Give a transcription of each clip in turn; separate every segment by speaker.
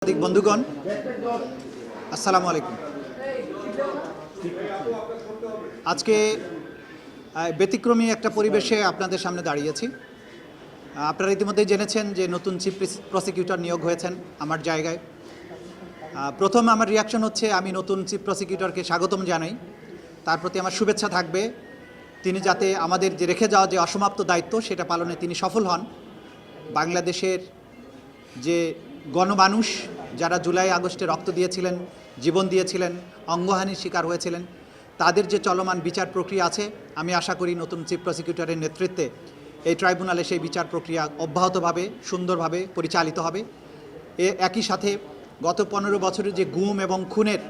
Speaker 1: সাংবাদিক বন্ধুগণ, আসসালামু আলাইকুম। আজকে ব্যতিক্রমী একটা পরিবেশে আপনাদের সামনে দাঁড়িয়েছি। আপনারা ইতিমধ্যেই জেনেছেন যে নতুন চিফ প্রসিকিউটর নিয়োগ হয়েছেন আমার জায়গায়। প্রথম আমার রিয়াকশন হচ্ছে আমি নতুন চিফ প্রসিকিউটরকে স্বাগতম জানাই। তার প্রতি আমার শুভেচ্ছা থাকবে তিনি যাতে আমাদের যে রেখে যাওয়া যে অসমাপ্ত দায়িত্ব সেটা পালনে তিনি সফল হন। বাংলাদেশের যে গণমানুষ যারা জুলাই আগস্টে রক্ত দিয়েছিলেন, জীবন দিয়েছিলেন, অঙ্গহানির শিকার হয়েছিলেন, তাদের যে চলমান বিচার প্রক্রিয়া আছে, আমি আশা করি নতুন চিফ প্রসিকিউটরের নেতৃত্বে এই ট্রাইব্যুনালে সেই বিচার প্রক্রিয়া অব্যাহতভাবে সুন্দরভাবে পরিচালিত হবে। একই সাথে গত 15 বছরের যে গুম এবং খুনের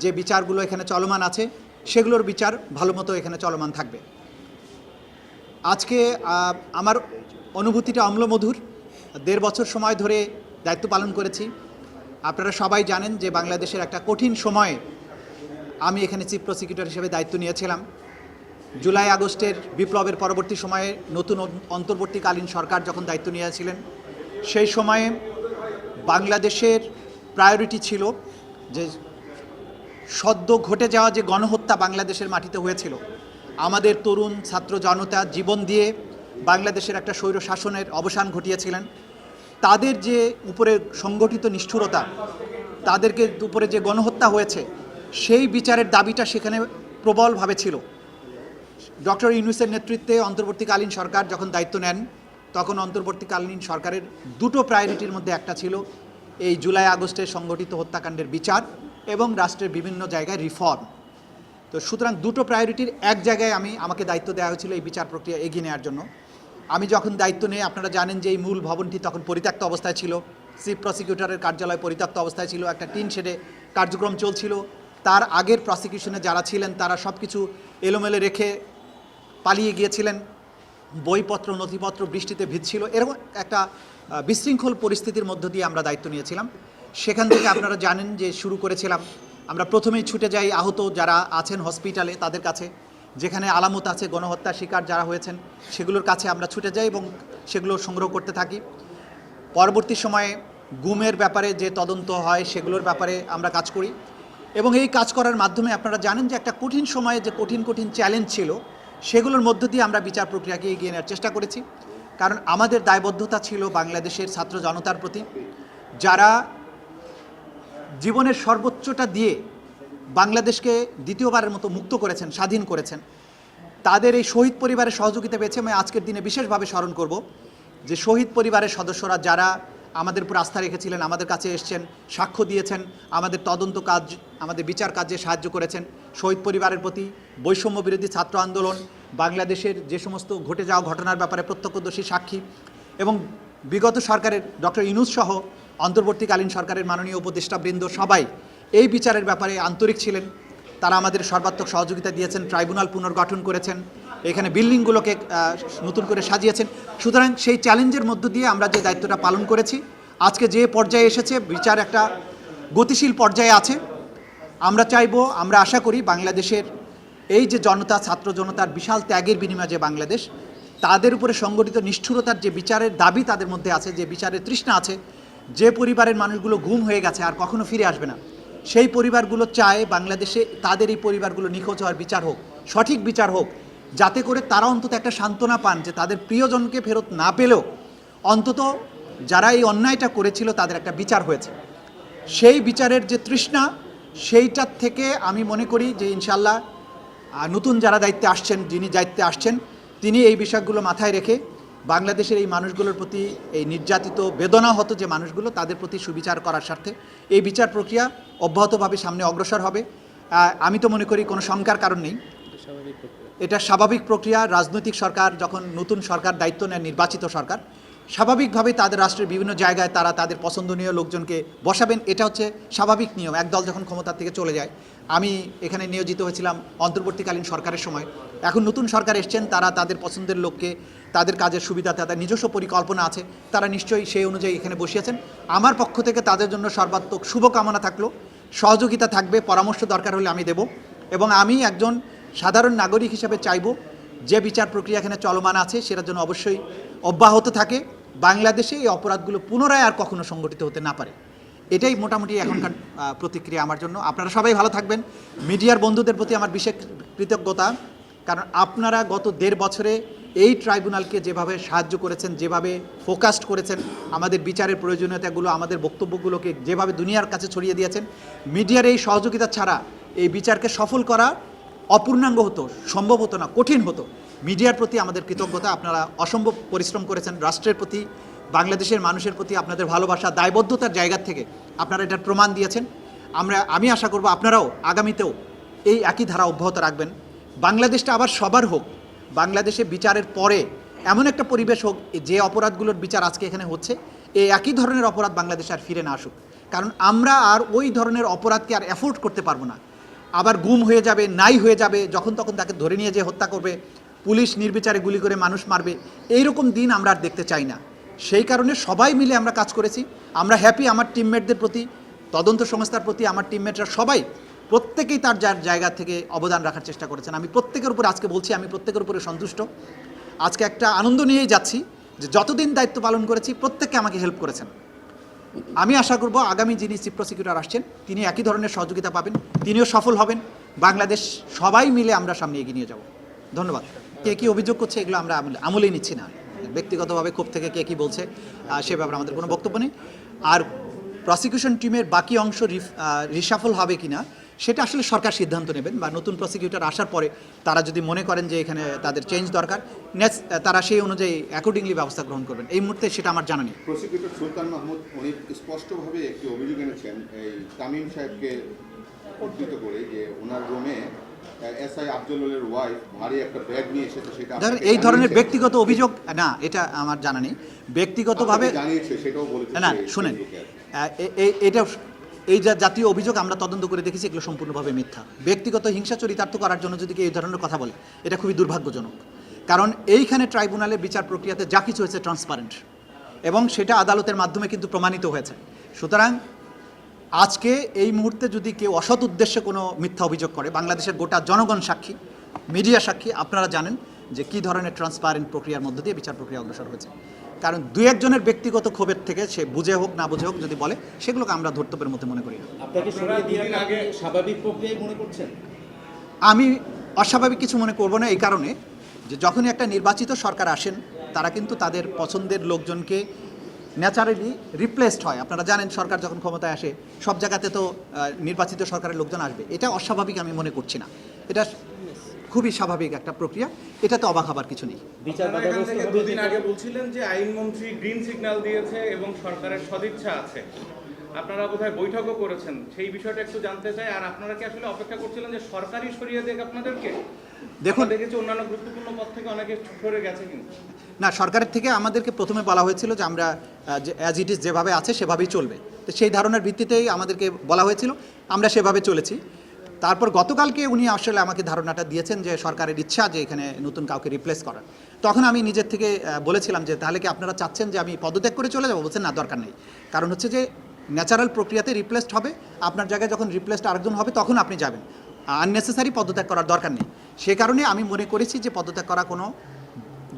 Speaker 1: যে বিচারগুলো এখানে চলমান আছে সেগুলোর বিচার ভালো মতো এখানে চলমান থাকবে। আজকে আমার অনুভূতিটা অম্লমধুর। 1.5 বছর সময় ধরে দায়িত্ব পালন করেছি। আপনারা সবাই জানেন যে বাংলাদেশের একটা কঠিন সময়ে আমি এখানে চিফ প্রসিকিউটর হিসেবে দায়িত্ব নিয়েছিলাম। জুলাই আগস্টের বিপ্লবের পরবর্তী সময়ে নতুন অন্তর্বর্তীকালীন সরকার যখন দায়িত্ব নিয়েছিলেন, সেই সময়ে বাংলাদেশের প্রায়োরিটি ছিল যে সদ্য ঘটে যাওয়া যে গণহত্যা বাংলাদেশের মাটিতে হয়েছিল, আমাদের তরুণ ছাত্র জনতা জীবন দিয়ে বাংলাদেশের একটা স্বৈর শাসনের অবসান ঘটিয়েছিলেন। তাদের যে উপরে সংগঠিত নিষ্ঠুরতা, তাদেরকে উপরে যে গণহত্যা হয়েছে, সেই বিচারের দাবিটা সেখানে প্রবলভাবে ছিল। ডক্টর ইউনূসের নেতৃত্বে অন্তর্বর্তীকালীন সরকার যখন দায়িত্ব নেন, তখন অন্তর্বর্তীকালীন সরকারের দুটো প্রায়োরিটির মধ্যে একটা ছিল এই জুলাই আগস্টের সংগঠিত হত্যাকাণ্ডের বিচার এবং রাষ্ট্রের বিভিন্ন জায়গায় রিফর্ম। তো সুতরাং দুটো প্রায়োরিটির এক জায়গায় আমাকে দায়িত্ব দেওয়া হয়েছিল এই বিচার প্রক্রিয়া এগিয়ে নেওয়ার জন্য। আমি যখন দায়িত্ব নিয়ে, আপনারা জানেন যে এই মূল ভবনটি তখন পরিত্যক্ত অবস্থায় ছিল, চিফ প্রসিকিউটরের কার্যালয় পরিত্যক্ত অবস্থায় ছিল, একটা টিন শেডে কার্যক্রম চলছিল। তার আগের প্রসিকিউশনে যারা ছিলেন তারা সব কিছু এলোমেলো রেখে পালিয়ে গিয়েছিলেন, বইপত্র নথিপত্র বৃষ্টিতে ভিজছিল। এরকম একটা বিশৃঙ্খল পরিস্থিতির মধ্য দিয়ে আমরা দায়িত্ব নিয়েছিলাম। সেখান থেকে আপনারা জানেন যে শুরু করেছিলাম, আমরা প্রথমেই ছুটে যাই আহত যারা আছেন হসপিটালে তাদের কাছে, যেখানে আলামত আছে গণহত্যার শিকার যারা হয়েছেন সেগুলোর কাছে আমরা ছুটে যাই এবং সেগুলো সংগ্রহ করতে থাকি। পরবর্তী সময়ে গুমের ব্যাপারে যে তদন্ত হয় সেগুলোর ব্যাপারে আমরা কাজ করি এবং এই কাজ করার মাধ্যমে আপনারা জানেন যে একটা কঠিন সময়ে যে কঠিন চ্যালেঞ্জ ছিল সেগুলোর মধ্য দিয়ে আমরা বিচার প্রক্রিয়াকে এগিয়ে নেওয়ার চেষ্টা করেছি। কারণ আমাদের দায়বদ্ধতা ছিল বাংলাদেশের ছাত্র জনতার প্রতি, যারা জীবনের সর্বোচ্চটা দিয়ে বাংলাদেশকে দ্বিতীয়বারের মতো মুক্ত করেছেন, স্বাধীন করেছেন। তাদের এই শহীদ পরিবারের সহযোগিতা পেয়েছে। আমি আজকের দিনে বিশেষভাবে স্মরণ করব যে শহীদ পরিবারের সদস্যরা যারা আমাদের উপর আস্থা রেখেছিলেন, আমাদের কাছে এসছেন, সাক্ষ্য দিয়েছেন, আমাদের তদন্ত কাজ, আমাদের বিচার কাজে সাহায্য করেছেন। শহীদ পরিবারের প্রতি বৈষম্য বিরোধী ছাত্র আন্দোলন, বাংলাদেশের যে সমস্ত ঘটে যাওয়া ঘটনার ব্যাপারে প্রত্যক্ষদর্শী সাক্ষী এবং বিগত সরকারের ডক্টর ইউনূস সহ অন্তর্বর্তীকালীন সরকারের মাননীয় উপদেষ্টাবৃন্দ সবাই এই বিচারের ব্যাপারে আন্তরিক ছিলেন। তারা আমাদের সর্বাত্মক সহযোগিতা দিয়েছেন, ট্রাইব্যুনাল পুনর্গঠন করেছেন, এখানে বিল্ডিংগুলোকে নতুন করে সাজিয়েছেন। সুতরাং সেই চ্যালেঞ্জের মধ্য দিয়ে আমরা যে দায়িত্বটা পালন করেছি, আজকে যে পর্যায়ে এসেছে বিচার একটা গতিশীল পর্যায়ে আছে। আমরা চাইব, আমরা আশা করি বাংলাদেশের এই যে জনতা, ছাত্র জনতার বিশাল ত্যাগের বিনিময়ে যে বাংলাদেশ, তাদের উপরে সংগঠিত নিষ্ঠুরতার যে বিচারের দাবি তাদের মধ্যে আছে, যে বিচারের তৃষ্ণা আছে, যে পরিবারের মানুষগুলো গুম হয়ে গেছে আর কখনো ফিরে আসবে না, সেই পরিবারগুলো চায় বাংলাদেশে তাদের এই পরিবারগুলো নিখোঁজ হওয়ার বিচার হোক, সঠিক বিচার হোক, যাতে করে তারা অন্তত একটা সান্ত্বনা পান যে তাদের প্রিয়জনকে ফেরত না পেলেও অন্তত যারা এই অন্যায়টা করেছিল তাদের একটা বিচার হয়েছে। সেই বিচারের যে তৃষ্ণা, সেইটার থেকে আমি মনে করি যে ইনশাল্লাহ নতুন যারা দায়িত্বে আসছেন, যিনি দায়িত্বে আসছেন, তিনি এই বিষয়গুলো মাথায় রেখে বাংলাদেশের এই মানুষগুলোর প্রতি, এই নির্যাতিত বেদনাহত যে মানুষগুলো, তাদের প্রতি সুবিচার করার স্বার্থে এই বিচার প্রক্রিয়া অব্যাহতভাবে সামনে অগ্রসর হবে। আমি তো মনে করি কোনো শঙ্কার কারণ নেই, এটা স্বাভাবিক প্রক্রিয়া। রাজনৈতিক সরকার যখন নতুন সরকার দায়িত্ব নেয়, নির্বাচিত সরকার, স্বাভাবিকভাবেই তাদের রাষ্ট্রের বিভিন্ন জায়গায় তারা তাদের পছন্দনীয় লোকজনকে বসাবেন। এটা হচ্ছে স্বাভাবিক নিয়ম, একদল যখন ক্ষমতার থেকে চলে যায়। আমি এখানে নিয়োজিত হয়েছিলাম অন্তর্বর্তীকালীন সরকারের সময়। এখন নতুন সরকার এসছেন, তারা তাদের পছন্দের লোককে, তাদের কাজের সুবিধা, তাদের নিজস্ব পরিকল্পনা আছে, তারা নিশ্চয়ই সেই অনুযায়ী এখানে বসিয়েছেন। আমার পক্ষ থেকে তাদের জন্য সর্বাত্মক শুভকামনা থাকলো, সহযোগিতা থাকবে, পরামর্শ দরকার হলে আমি দেব। এবং আমি একজন সাধারণ নাগরিক হিসেবে চাইব যে বিচার প্রক্রিয়া এখানে চলমান আছে সেটার জন্য অবশ্যই অব্যাহত থাকে, বাংলাদেশে এই অপরাধগুলো পুনরায় আর কখনো সংগঠিত হতে না পারে। এটাই মোটামুটি এখনকার প্রতিক্রিয়া আমার জন্য। আপনারা সবাই ভালো থাকবেন। মিডিয়ার বন্ধুদের প্রতি আমার বিশেষ কৃতজ্ঞতা, কারণ আপনারা গত 1.5 বছরে এই ট্রাইব্যুনালকে যেভাবে সাহায্য করেছেন, যেভাবে ফোকাসড করেছেন, আমাদের বিচারের প্রয়োজনীয়তাগুলো, আমাদের বক্তব্যগুলোকে যেভাবে দুনিয়ার কাছে ছড়িয়ে দিয়েছেন, মিডিয়ার এই সহযোগিতা ছাড়া এই বিচারকে সফল করা অপূর্ণাঙ্গ হতো, সম্ভব হতো না, কঠিন হতো। মিডিয়ার প্রতি আমাদের কৃতজ্ঞতা। আপনারা অসম্ভব পরিশ্রম করেছেন। রাষ্ট্রের প্রতি, বাংলাদেশের মানুষের প্রতি আপনাদের ভালোবাসা, দায়বদ্ধতার জায়গা থেকে আপনারা এটার প্রমাণ দিয়েছেন। আমি আশা করব আপনারাও আগামীতেও এই একই ধারা অব্যাহত রাখবেন। বাংলাদেশটা আবার সবার হোক। বাংলাদেশে বিচারের পরে এমন একটা পরিবেশ হোক যে অপরাধগুলোর বিচার আজকে এখানে হচ্ছে, এই একই ধরনের অপরাধ বাংলাদেশে আর ফিরে না আসুক। কারণ আমরা আর ওই ধরনের অপরাধকে আর অ্যাফোর্ড করতে পারবো না। আবার গুম হয়ে যাবে, নাই হয়ে যাবে, যখন তখন তাকে ধরে নিয়ে যেয়ে হত্যা করবে, পুলিশ নির্বিচারে গুলি করে মানুষ মারবে, এইরকম দিন আমরা আর দেখতে চাই না। সেই কারণে সবাই মিলে আমরা কাজ করেছি। আমরা হ্যাপি আমার টিমমেটদের প্রতি, তদন্ত সংস্থার প্রতি। আমার টিমমেটরা সবাই প্রত্যেকেই তার যার জায়গা থেকে অবদান রাখার চেষ্টা করেছেন। আমি প্রত্যেকের উপরে আজকে বলছি, আমি প্রত্যেকের উপরে সন্তুষ্ট। আজকে একটা আনন্দ নিয়েই যাচ্ছি যে যতদিন দায়িত্ব পালন করেছি প্রত্যেককে আমাকে হেল্প করেছেন। আমি আশা করব আগামী যিনি চিফ প্রসিকিউটর আসছেন তিনি একই ধরনের সহযোগিতা পাবেন, তিনিও সফল হবেন। বাংলাদেশ সবাই মিলে আমরা সামনে এগিয়ে নিয়ে যাব। ধন্যবাদ। কে কী অভিযোগ করছে এগুলো আমরা আমলেই নিচ্ছি না। ব্যক্তিগতভাবে ক্ষোভ থেকে কে কী বলছে সে ব্যাপারে আমাদের কোনো বক্তব্য নেই। আর প্রসিকিউশন টিমের বাকি অংশ রিশাফল হবে কি না সেটা আসলে সরকার সিদ্ধান্ত নেবেন, বা নতুন প্রসিকিউটর আসার পরে তারা যদি মনে করেন যে এখানে তাদের চেঞ্জ দরকার, তারা সেই অনুযায়ী অ্যাকর্ডিংলি ব্যবস্থা গ্রহণ করবেন। এই মুহূর্তে সেটা আমার জানা নেই।
Speaker 2: প্রসিকিউটর সুলতান মাহমুদ উনি স্পষ্টভাবে একটি অভিযোগ এনেছেন এই তামিম সাহেবকে উদ্ধৃত করে যে ওনার রুমে এসআই আফজলের ওয়াইফ ভারী একটা ব্যাগ নিয়ে এসেছে। সেটা
Speaker 1: এই ধরনের ব্যক্তিগত অভিযোগ না, এটা আমার জানা নেই। ব্যক্তিগতভাবে
Speaker 2: জানিয়েছে সেটাও বলেছে
Speaker 1: না, শুনেন, এটা এই জাতীয় অভিযোগ আমরা তদন্ত করে দেখেছি, এগুলো সম্পূর্ণভাবে মিথ্যা। ব্যক্তিগত হিংসা চরিতার্থ করার জন্য যদি কেউ এই ধরনের কথা বলে এটা খুবই দুর্ভাগ্যজনক। কারণ এইখানে ট্রাইব্যুনালের বিচার প্রক্রিয়াতে যা কিছু হয়েছে ট্রান্সপারেন্ট, এবং সেটা আদালতের মাধ্যমে কিন্তু প্রমাণিত হয়েছে। সুতরাং আজকে এই মুহূর্তে যদি কেউ অসৎ উদ্দেশ্যে কোনো মিথ্যা অভিযোগ করে, বাংলাদেশের গোটা জনগণ সাক্ষী, মিডিয়া সাক্ষী, আপনারা জানেন যে কী ধরনের ট্রান্সপারেন্ট প্রক্রিয়ার মধ্যে দিয়ে বিচার প্রক্রিয়া অগ্রসর হয়েছে। কারণ দুই একজনের ব্যক্তিগত ক্ষোভের থেকে সে বুঝে হোক না বুঝে হোক যদি বলে, সেগুলোকে আমরা ধর্তব্যের মধ্যে মনে করি না।
Speaker 3: স্বাভাবিক প্রক্রিয়ায় মনে করছেন?
Speaker 1: আমি অস্বাভাবিক কিছু মনে করব না, এই কারণে যে যখনই একটা নির্বাচিত সরকার আসেন তারা কিন্তু তাদের পছন্দের লোকজনকে ন্যাচারালি রিপ্লেসড হয়। আপনারা জানেন সরকার যখন ক্ষমতায় আসে সব জায়গাতে তো নির্বাচিত সরকারের লোকজন আসবে, এটা অস্বাভাবিক আমি মনে করছি না। এটা খুবই স্বাভাবিক একটা প্রক্রিয়া, এটাতে অবাক হবার কিছু নেই।
Speaker 4: দুদিন আগে বলছিলেন যে আইনমন্ত্রী গ্রিন সিগন্যাল দিয়েছে এবং সরকারের সদিচ্ছা আছে, আপনারা বোধহয় বৈঠকও করেছেন, সেই বিষয়টা একটু জানতে চাই। আর আপনারা কি আসলে অপেক্ষা করছিলেন যে সরকারই সরিয়ে দেখ আপনাদেরকে? দেখুন, দেখেছি অন্যান্য গুরুত্বপূর্ণ পদ থেকে অনেকে সরে গেছে কিন্তু
Speaker 1: না, সরকারের থেকে আমাদেরকে প্রথমে বলা হয়েছিল যে আমরা অ্যাজ ইট ইজ যেভাবে আছে সেভাবেই চলবে। তো সেই ধারণার ভিত্তিতেই আমাদেরকে বলা হয়েছিল, আমরা সেভাবে চলেছি। তারপর গতকালকে উনি আসলে আমাকে ধারণাটা দিয়েছেন যে সরকারের ইচ্ছা যে এখানে নতুন কাউকে রিপ্লেস করার। তখন আমি নিজের থেকে বলেছিলাম যে তাহলে কি আপনারা চাচ্ছেন যে আমি পদত্যাগ করে চলে যাবো? বলছেন না, দরকার নেই। কারণ হচ্ছে যে ন্যাচারাল প্রক্রিয়াতে রিপ্লেসড হবে, আপনার জায়গায় যখন রিপ্লেসড আরেকজন হবে তখন আপনি যাবেন, আননেসেসারি পদত্যাগ করার দরকার নেই। সে কারণে আমি মনে করেছি যে পদত্যাগ করা কোনো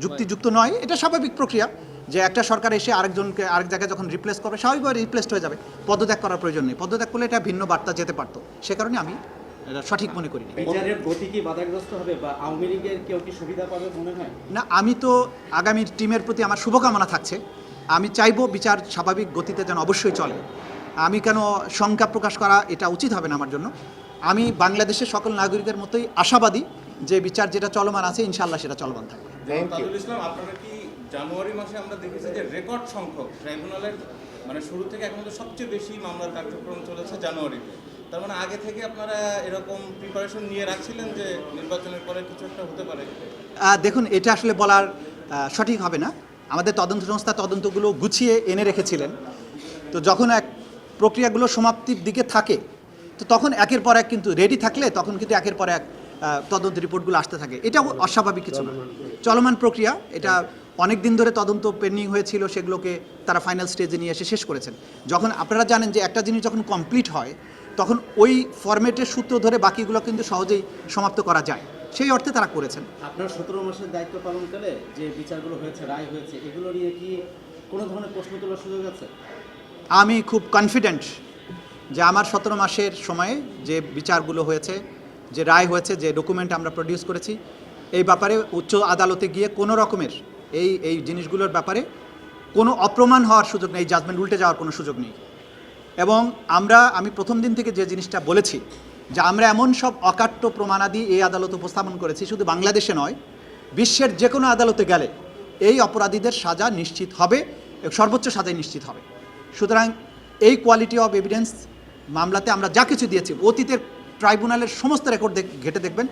Speaker 1: যুক্তিযুক্ত নয়। এটা স্বাভাবিক প্রক্রিয়া যে একটা সরকার এসে আরেকজনকে আরেক জায়গায় যখন রিপ্লেস করবে স্বাভাবিকভাবে রিপ্লেসড হয়ে যাবে, পদত্যাগ করার প্রয়োজন নেই। পদত্যাগ করলে এটা ভিন্ন বার্তা যেতে পারতো, সে কারণে আমি এটা সঠিক মনে করি।
Speaker 3: বিচারের গতি কি বাধাগ্রস্ত হবে বা আওয়ামী লীগের কেউ কি সুবিধা পাবে মনে হয়?
Speaker 1: না, আমি তো আগামী টিমের প্রতি আমার শুভকামনা থাকছে। আমি চাইবো বিচার স্বাভাবিক গতিতে যেন অবশ্যই চলে। আমি কেন শঙ্কা প্রকাশ করা এটা উচিত হবে না আমার জন্য। আমি বাংলাদেশের সকল নাগরিকের মতোই আশাবাদী যে বিচার যেটা চলমান আছে ইনশাআল্লাহ সেটা চলমান থাকবে।
Speaker 4: তাজুল ইসলাম, আপনারা কি জানুয়ারি মাসে আমরা দেখেছি যে রেকর্ড সংখ্যক ট্রাইব্যুনালের মানে শুরু থেকে এখন পর্যন্ত সবচেয়ে বেশি মামলার কার্যক্রম চলেছে জানুয়ারিতে, তার মানে আগে থেকে আপনারা এরকম প্রিপারেশন নিয়ে রাখছিলেন যে নির্বাচনের পরে কিছু একটা হতে পারে?
Speaker 1: দেখুন, এটা আসলে বলার সঠিক হবে না। আমাদের তদন্ত সংস্থা তদন্তগুলো গুছিয়ে এনে রেখেছিলেন, তো যখন এক প্রক্রিয়াগুলো সমাপ্তির দিকে থাকে তো তখন একের পর এক কিন্তু রেডি থাকলে তখন কিন্তু একের পর এক তদন্ত রিপোর্টগুলো আসতে থাকে। এটা অস্বাভাবিক কিছু না, চলমান প্রক্রিয়া। এটা অনেক দিন ধরে তদন্ত পেন্ডিং হয়েছিল, সেগুলোকে তারা ফাইনাল স্টেজে নিয়ে এসে শেষ করেছেন। যখন আপনারা জানেন যে একটা জিনিস যখন কমপ্লিট হয় তখন ওই ফরম্যাটের সূত্র ধরে বাকিগুলো কিন্তু সহজেই সমাপ্ত করা যায়, সেই অর্থে তারা করেছেন।
Speaker 3: আপনার 17 মাসের দায়িত্ব পালনকালে যে বিচারগুলো হয়েছে, রায় হয়েছে, এগুলো নিয়ে কি কোনো ধরনের প্রশ্ন তোলার সুযোগ আছে?
Speaker 1: আমি খুব কনফিডেন্ট যে আমার 17 মাসের সময়ে যে বিচারগুলো হয়েছে, যে রায় হয়েছে, যে ডকুমেন্ট আমরা প্রডিউস করেছি, এই ব্যাপারে উচ্চ আদালতে গিয়ে কোনো রকমের এই জিনিসগুলোর ব্যাপারে কোনো অপ্রমাণ হওয়ার সুযোগ নেই, জাজমেন্ট উল্টে যাওয়ার কোনো সুযোগ নেই। এবং আমি প্রথম দিন থেকে যে জিনিসটা বলেছি যে আমরা এমন সব অকাট্য প্রমাণাদি এই আদালতে উপস্থাপন করেছি, শুধু বাংলাদেশে নয়, বিশ্বের যে কোনো আদালতে গেলে এই অপরাধীদের সাজা নিশ্চিত হবে, সর্বোচ্চ সাজাই নিশ্চিত হবে। সুতরাং এই কোয়ালিটি অফ এভিডেন্স মামলাতে আমরা যা কিছু দিয়েছি, অতীতের ট্রাইব্যুনালের সমস্ত রেকর্ড ঘেটে দেখবেন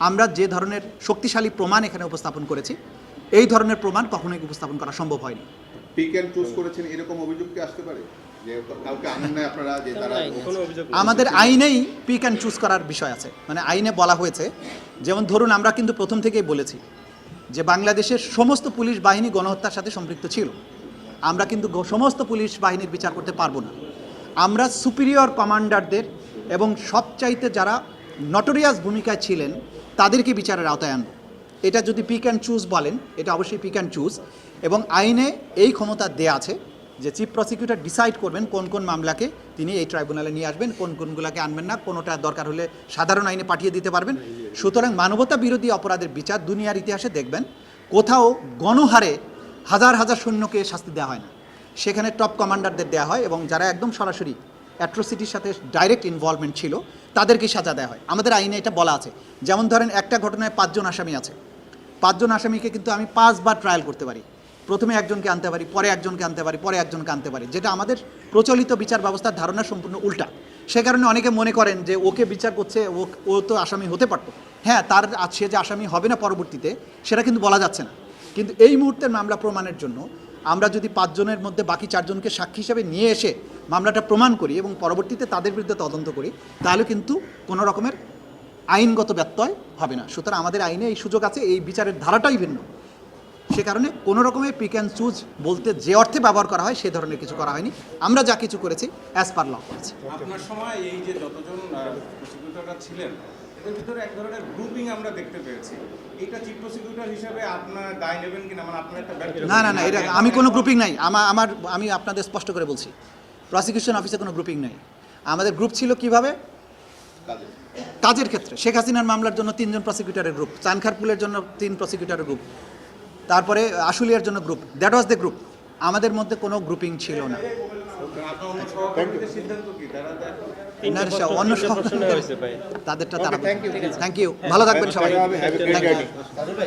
Speaker 1: আমরা যে ধরনের শক্তিশালী প্রমাণ এখানে উপস্থাপন করেছি, এই ধরনের প্রমাণ কখনোই উপস্থাপন করা সম্ভব হয়নি।
Speaker 2: পিক অ্যান্ড চুজ করেছেন এরকম অভিযোগ কি আসতে পারে, যে কাউকে আনেন না আপনারা, যে তারা
Speaker 1: আমাদের আইনেই পিক অ্যান্ড চুজ করার বিষয় আছে, মানে আইনে বলা হয়েছে। যেমন ধরুন, আমরা কিন্তু প্রথম থেকেই বলেছি যে বাংলাদেশের সমস্ত পুলিশ বাহিনী গণহত্যার সাথে সম্পৃক্ত ছিল। আমরা কিন্তু সমস্ত পুলিশ বাহিনীর বিচার করতে পারবো না। আমরা সুপিরিয়র কমান্ডারদের এবং সবচাইতে যারা নটোরিয়াস ভূমিকায় ছিলেন তাদেরকে বিচারের আওতায় আনব। এটা যদি পিক অ্যান্ড চুজ বলেন, এটা অবশ্যই পিক অ্যান্ড চুজ, এবং আইনে এই ক্ষমতা দেয়া আছে যে চিফ প্রসিকিউটর ডিসাইড করবেন কোন কোন মামলাকে তিনি এই ট্রাইব্যুনালে নিয়ে আসবেন, কোন কোনগুলোকে আনবেন না, কোনোটা দরকার হলে সাধারণ আইনে পাঠিয়ে দিতে পারবেন। সুতরাং মানবতা বিরোধী অপরাধের বিচার দুনিয়ার ইতিহাসে দেখবেন কোথাও গণহারে হাজার হাজার সৈন্যকে শাস্তি দেওয়া হয় না, সেখানে টপ কমান্ডারদের দেওয়া হয় এবং যারা একদম সরাসরি অ্যাট্রোসিটির সাথে ডাইরেক্ট ইনভলভমেন্ট ছিল তাদেরকে সাজা দেওয়া হয়। আমাদের আইনে এটা বলা আছে। যেমন ধরেন, একটা ঘটনায় 5 জন আসামি আছে, 5 জন আসামিকে কিন্তু আমি 5 বার ট্রায়াল করতে পারি। প্রথমে একজনকে আনতে পারি, পরে একজনকে আনতে পারি, পরে একজনকে আনতে পারি, যেটা আমাদের প্রচলিত বিচার ব্যবস্থার ধারণা সম্পূর্ণ উল্টা। সে কারণে অনেকে মনে করেন যে ওকে বিচার করছে, ও তো আসামি হতে পারতো। হ্যাঁ, সে যে আসামি হবে না পরবর্তীতে সেটা কিন্তু বলা যাচ্ছে না। কিন্তু এই মুহূর্তের মামলা প্রমাণের জন্য আমরা যদি 5 জনের মধ্যে বাকি 4 জনকে সাক্ষী হিসেবে নিয়ে এসে মামলাটা প্রমাণ করি এবং পরবর্তীতে তাদের বিরুদ্ধে তদন্ত করি, তাহলে কিন্তু কোনো রকমের আইনগত ব্যত্যয় হবে না। সুতরাং আমাদের আইনে এই সুযোগ আছে, এই বিচারের ধারাটাই ভিন্ন। সে কারণে কোনো রকমের পিক অ্যান্ড চুজ বলতে যে অর্থে ব্যবহার করা হয় সে ধরনের কিছু করা হয়নি। আমরা যা কিছু করেছি অ্যাজ পার ল করেছি।
Speaker 4: আপনার সময় এই যে যতজন প্রসিকিউটররা ছিলেন, এদের ভিতরে এক ধরনের গ্রুপিং আমরা দেখতে পেয়েছি। এটা চিফ প্রসিকিউটর হিসেবে আপনার দায় নেবেন কিনা, মানে আপনার একটা
Speaker 1: না, এটা আমি কোনো গ্রুপিং নাই। আমি আপনাদের স্পষ্ট করে বলছি, প্রসিকিউশন অফিসে কোনো গ্রুপিং নেই। আমাদের গ্রুপ ছিল কিভাবে, কাজের ক্ষেত্রে। শেখ হাসিনার মামলার জন্য 3 জন প্রসিকিউটরের গ্রুপ, চানখারপুলের জন্য 3 প্রসিকিউটরের গ্রুপ, তারপরে আশুলিয়ার জন্য group. That was the group. আমাদের মধ্যে কোনো গ্রুপিং ছিল না। না, অন্য সব তাদেরটা তারা। থ্যাংক ইউ, ভালো থাকবেন সবাই।